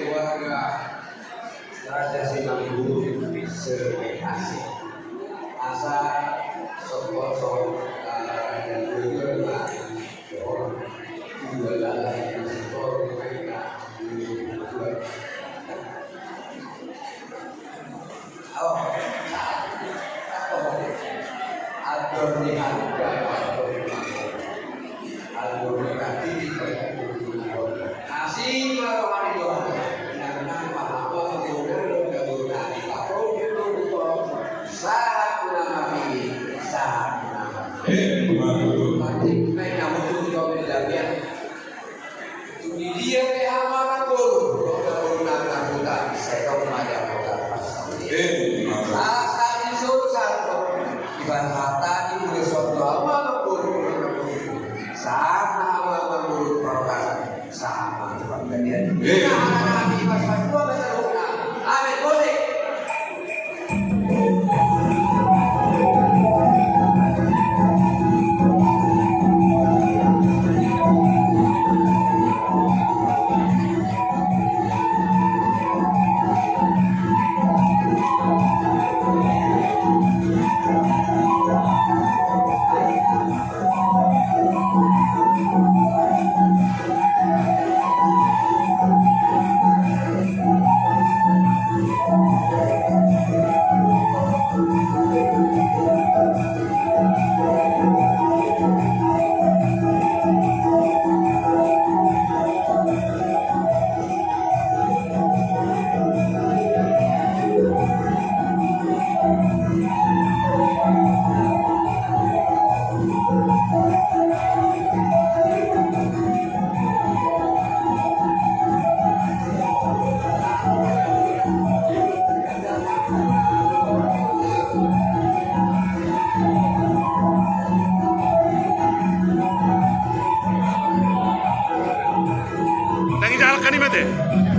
keluarga Raja Sinambulu Sermekasi asa sopor dan juga dua lalai sopor mereka atur di harga atur berarti kasih merawat Tuhan dengan pahala kemudian kemudian saat menamai saat menamai mereka butuh kau berdaya di dia ke amalan guru kemudian kemudian saya kau maya saat disuruh satu ibarat kata di suatu amalan guru sama amalan guru perkara sama kejadian. Anak-anak di masa tua berseru, amin boleh. Lagi jalan kan ini,